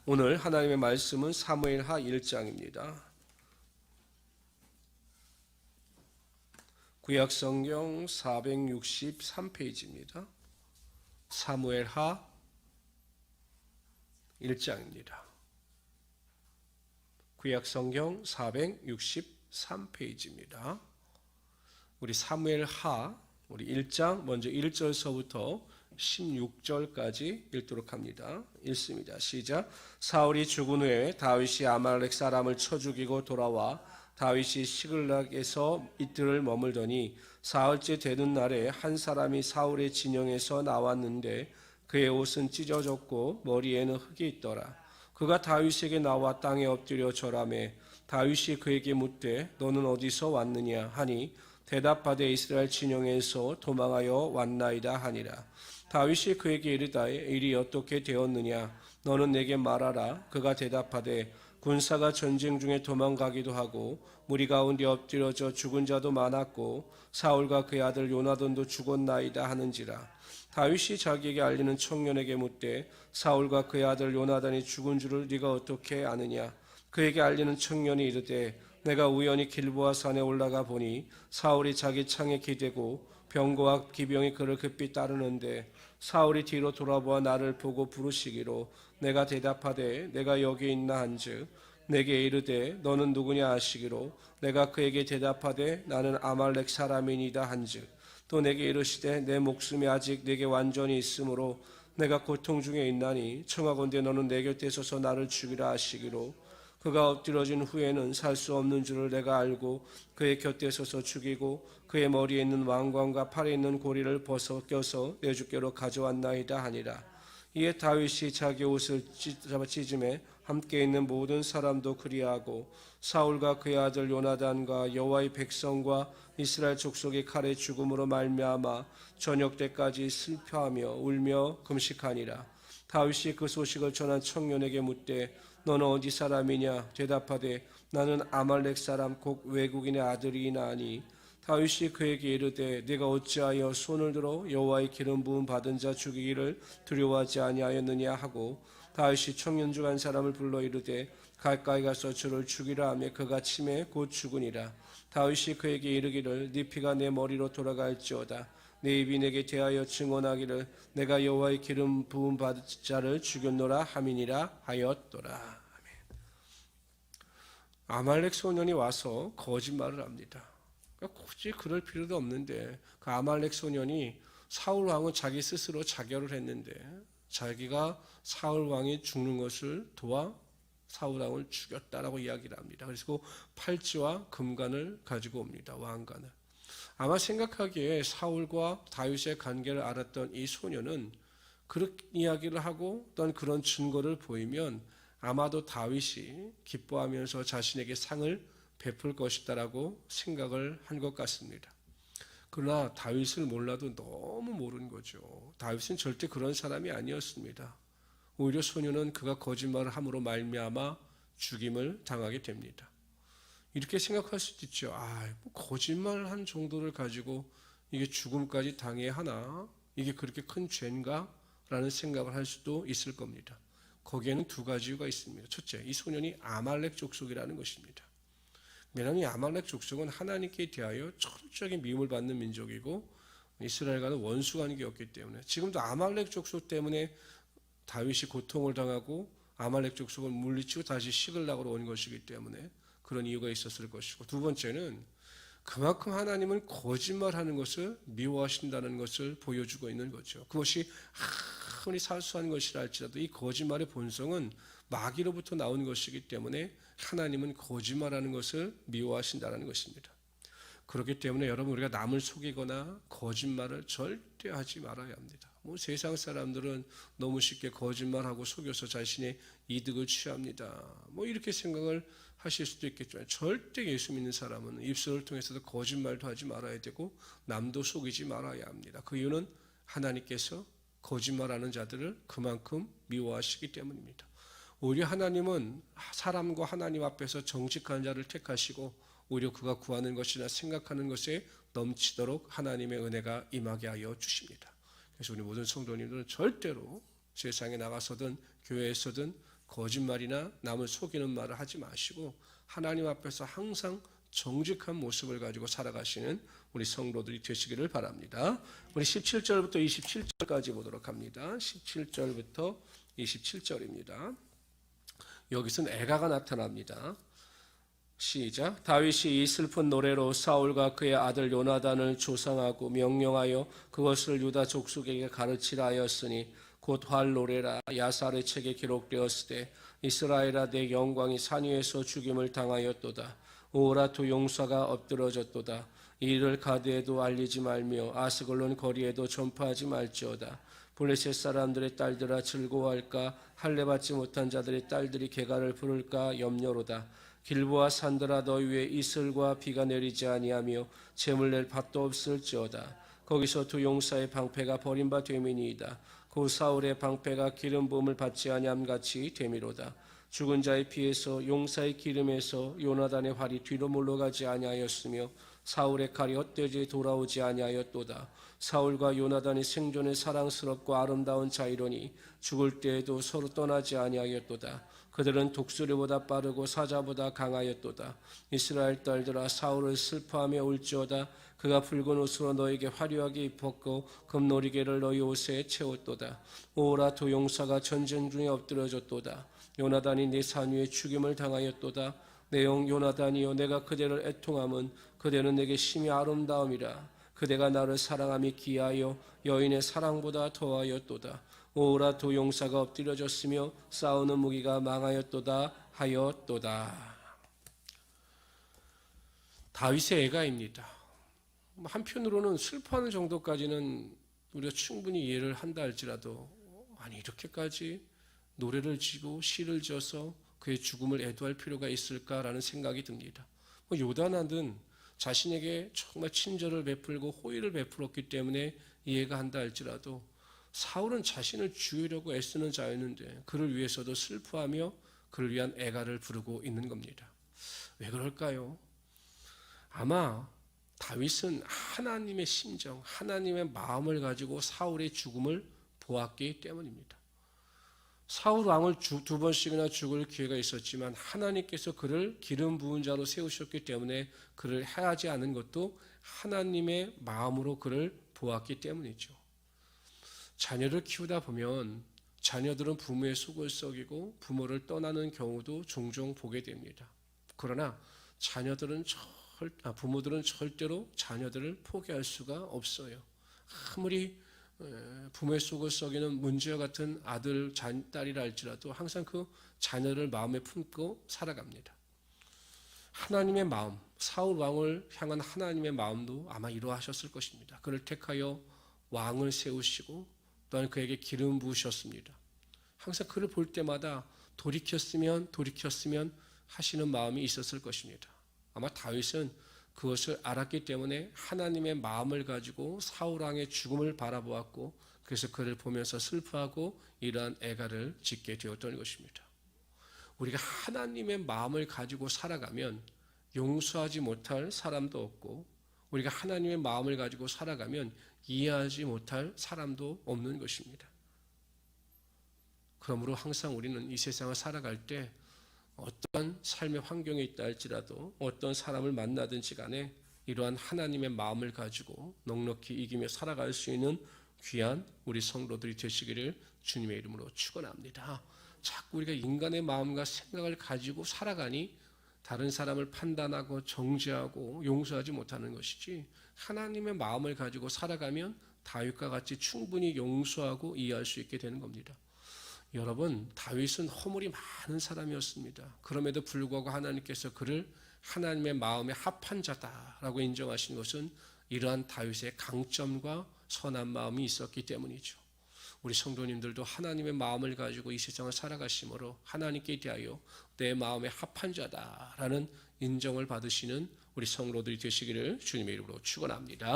오늘 하나님의 말씀은 사무엘하 1장입니다. 구약성경 463페이지입니다. 사무엘하 1장입니다. 구약성경 463페이지입니다. 우리 사무엘하 우리 1장 먼저 1절서부터 16절까지 읽도록 합니다. 읽습니다. 시작. 사울이 죽은 후에 다윗이 아말렉 사람을 쳐 죽이고 돌아와 다윗이 시글락에서 이틀을 머물더니 사흘째 되는 날에 한 사람이 사울의 진영에서 나왔는데 그의 옷은 찢어졌고 머리에는 흙이 있더라. 그가 다윗에게 나와 땅에 엎드려 절하매 다윗이 그에게 묻되 너는 어디서 왔느냐 하니 대답하되 이스라엘 진영에서 도망하여 왔나이다 하니라. 다윗이 그에게 이르되 일이 어떻게 되었느냐 너는 내게 말하라. 그가 대답하되 군사가 전쟁 중에 도망가기도 하고 무리 가운데 엎드려져 죽은 자도 많았고 사울과 그의 아들 요나단도 죽었나이다 하는지라. 다윗이 자기에게 알리는 청년에게 묻되 사울과 그의 아들 요나단이 죽은 줄을 네가 어떻게 아느냐. 그에게 알리는 청년이 이르되 내가 우연히 길보아 산에 올라가 보니 사울이 자기 창에 기대고 병거와 기병이 그를 급히 따르는데 사울이 뒤로 돌아보아 나를 보고 부르시기로 내가 대답하되 내가 여기 있나 한즉 내게 이르되 너는 누구냐 하시기로 내가 그에게 대답하되 나는 아말렉 사람이니다 한즉 또 내게 이르시되 내 목숨이 아직 내게 완전히 있으므로 내가 고통 중에 있나니 청하건대 너는 내 곁에 서서 나를 죽이라 하시기로 그가 엎드러진 후에는 살 수 없는 줄을 내가 알고 그의 곁에 서서 죽이고 그의 머리에 있는 왕관과 팔에 있는 고리를 벗어껴서 내 주께로 가져왔나이다 하니라. 이에 다윗이 자기 옷을 찢음에 함께 있는 모든 사람도 그리하고 사울과 그의 아들 요나단과 여호와의 백성과 이스라엘 족속이 칼에 죽음으로 말미암아 저녁 때까지 슬퍼하며 울며 금식하니라. 다윗이 그 소식을 전한 청년에게 묻되 너는 어디 사람이냐 대답하되 나는 아말렉 사람 곧 외국인의 아들이나 하니 다윗이 그에게 이르되 네가 어찌하여 손을 들어 여호와의 기름 부음 받은 자 죽이기를 두려워하지 아니하였느냐 하고 다윗이 청년 중 한 사람을 불러 이르되 가까이 가서 저를 죽이라 하며 그가 침에 곧 죽으니라. 다윗이 그에게 이르기를 네 피가 내 머리로 돌아갈지어다. 내 입이 내게 대하여 증언하기를 내가 여호와의 기름 부음 받은 자를 죽였노라 함이니라 하였더라. 아멘. 아말렉 소년이 와서 거짓말을 합니다. 굳이 그럴 필요도 없는데 그 아말렉 소년이 사울 왕은 자기 스스로 자결을 했는데 자기가 사울 왕이 죽는 것을 도와 사울 왕을 죽였다라고 이야기를 합니다. 그래서 팔찌와 금관을 가지고 옵니다. 왕관을. 아마 생각하기에 사울과 다윗의 관계를 알았던 이 소년은 그렇게 이야기를 하고 어떤 그런 증거를 보이면 아마도 다윗이 기뻐하면서 자신에게 상을 베풀 것이다라고 생각을 한 것 같습니다. 그러나 다윗을 몰라도 너무 모르는 거죠. 다윗은 절대 그런 사람이 아니었습니다. 오히려 소년은 그가 거짓말을 함으로 말미암아 죽임을 당하게 됩니다. 이렇게 생각할 수도 있죠. 뭐 거짓말한 정도를 가지고 이게 죽음까지 당해야 하나? 이게 그렇게 큰 죄인가? 라는 생각을 할 수도 있을 겁니다. 거기에는 두 가지 이유가 있습니다. 첫째, 이 소년이 아말렉 족속이라는 것입니다. 왜냐하면 이 아말렉 족속은 하나님께 대하여 철저하게 미움을 받는 민족이고 이스라엘과는 원수 관계였기 때문에 지금도 아말렉 족속 때문에 다윗이 고통을 당하고 아말렉 족속을 물리치고 다시 시글락으로 온 것이기 때문에 그런 이유가 있었을 것이고, 두 번째는 그만큼 하나님은 거짓말하는 것을 미워하신다는 것을 보여주고 있는 거죠. 그것이 아무리 사소한 것이라 할지라도 이 거짓말의 본성은 마귀로부터 나온 것이기 때문에 하나님은 거짓말하는 것을 미워하신다는 것입니다. 그렇기 때문에 여러분, 우리가 남을 속이거나 거짓말을 절대 하지 말아야 합니다. 세상 사람들은 너무 쉽게 거짓말하고 속여서 자신의 이득을 취합니다. 이렇게 생각을 하실 수도 있겠지만 절대 예수 믿는 사람은 입술을 통해서도 거짓말도 하지 말아야 되고 남도 속이지 말아야 합니다. 그 이유는 하나님께서 거짓말하는 자들을 그만큼 미워하시기 때문입니다. 오히려 하나님은 사람과 하나님 앞에서 정직한 자를 택하시고 오히려 그가 구하는 것이나 생각하는 것에 넘치도록 하나님의 은혜가 임하게 하여 주십니다. 그래서 우리 모든 성도님들은 절대로 세상에 나가서든 교회에서든 거짓말이나 남을 속이는 말을 하지 마시고 하나님 앞에서 항상 정직한 모습을 가지고 살아가시는 우리 성도들이 되시기를 바랍니다. 우리 17절부터 27절까지 보도록 합니다. 17절부터 27절입니다. 여기서는 애가가 나타납니다. 시작. 다윗이 이 슬픈 노래로 사울과 그의 아들 요나단을 조상하고 명령하여 그것을 유다 족속에게 가르치라 하였으니 곧 활 노래라. 야살의 책에 기록되었을 때 이스라엘아 내 영광이 산 위에서 죽임을 당하였도다. 오라 두 용사가 엎드러졌도다. 이를 가드에도 알리지 말며 아스글론 거리에도 전파하지 말지어다. 블레셋 사람들의 딸들아 즐거워할까? 할례 받지 못한 자들의 딸들이 개가를 부를까 염려로다. 길보아 산들아 너희 위에 이슬과 비가 내리지 아니하며 재물 낼 밭도 없을지어다. 거기서 두 용사의 방패가 버린 바 됨이니이다. 고 사울의 방패가 기름 부음을 받지 아니함 같이 됨이로다. 죽은 자의 피에서 용사의 기름에서 요나단의 활이 뒤로 물러가지 아니하였으며 사울의 칼이 헛되이 돌아오지 아니하였도다. 사울과 요나단이 생존에 사랑스럽고 아름다운 자이로니 죽을 때에도 서로 떠나지 아니하였도다. 그들은 독수리보다 빠르고 사자보다 강하였도다. 이스라엘 딸들아 사울을 슬퍼하며 울지어다. 그가 붉은 옷으로 너에게 화려하게 입었고 금노리개를 너희 옷에 채웠도다. 오라 두 용사가 전쟁 중에 엎드려졌도다. 요나단이 네 산 위에 죽임을 당하였도다. 내 영 요나단이여 내가 그대를 애통함은 그대는 내게 심히 아름다움이라. 그대가 나를 사랑함이 기하여 여인의 사랑보다 더하였도다. 오라 두 용사가 엎드려졌으며 싸우는 무기가 망하였도다 하였도다. 다윗의 애가입니다. 한편으로는 슬퍼하는 정도까지는 우리가 충분히 이해를 한다 할지라도 아니 이렇게까지 노래를 지고 시를 지어서 그의 죽음을 애도할 필요가 있을까라는 생각이 듭니다. 요단은 자신에게 정말 친절을 베풀고 호의를 베풀었기 때문에 이해가 한다 할지라도 사울은 자신을 죽이려고 애쓰는 자였는데 그를 위해서도 슬퍼하며 그를 위한 애가를 부르고 있는 겁니다. 왜 그럴까요? 아마 다윗은 하나님의 심정, 하나님의 마음을 가지고 사울의 죽음을 보았기 때문입니다. 사울 왕을 두 번씩이나 죽을 기회가 있었지만 하나님께서 그를 기름 부은 자로 세우셨기 때문에 그를 해하지 않은 것도 하나님의 마음으로 그를 보았기 때문이죠. 자녀를 키우다 보면 자녀들은 부모의 속을 썩이고 부모를 떠나는 경우도 종종 보게 됩니다. 그러나 부모들은 절대로 자녀들을 포기할 수가 없어요. 아무리 부모의 속을 썩이는 문제와 같은 아들, 딸이라 할지라도 항상 그 자녀를 마음에 품고 살아갑니다. 하나님의 마음, 사울 왕을 향한 하나님의 마음도 아마 이러하셨을 것입니다. 그를 택하여 왕을 세우시고 또한 그에게 기름 부으셨습니다. 항상 그를 볼 때마다 돌이켰으면 하시는 마음이 있었을 것입니다. 아마 다윗은 그것을 알았기 때문에 하나님의 마음을 가지고 사울 왕의 죽음을 바라보았고 그래서 그를 보면서 슬퍼하고 이러한 애가를 짓게 되었던 것입니다. 우리가 하나님의 마음을 가지고 살아가면 용서하지 못할 사람도 없고 우리가 하나님의 마음을 가지고 살아가면 이해하지 못할 사람도 없는 것입니다. 그러므로 항상 우리는 이 세상을 살아갈 때 어떠한 삶의 환경에 있다 할지라도 어떤 사람을 만나든지 간에 이러한 하나님의 마음을 가지고 넉넉히 이기며 살아갈 수 있는 귀한 우리 성도들이 되시기를 주님의 이름으로 축원합니다. 자꾸 우리가 인간의 마음과 생각을 가지고 살아가니 다른 사람을 판단하고 정죄하고 용서하지 못하는 것이지 하나님의 마음을 가지고 살아가면 다윗과 같이 충분히 용서하고 이해할 수 있게 되는 겁니다. 여러분, 다윗은 허물이 많은 사람이었습니다. 그럼에도 불구하고 하나님께서 그를 하나님의 마음에 합한 자다라고 인정하신 것은 이러한 다윗의 강점과 선한 마음이 있었기 때문이죠. 우리 성도님들도 하나님의 마음을 가지고 이 세상을 살아가심으로 하나님께 대하여 내 마음에 합한 자다라는 인정을 받으시는 우리 성도들이 되시기를 주님의 이름으로 축원합니다.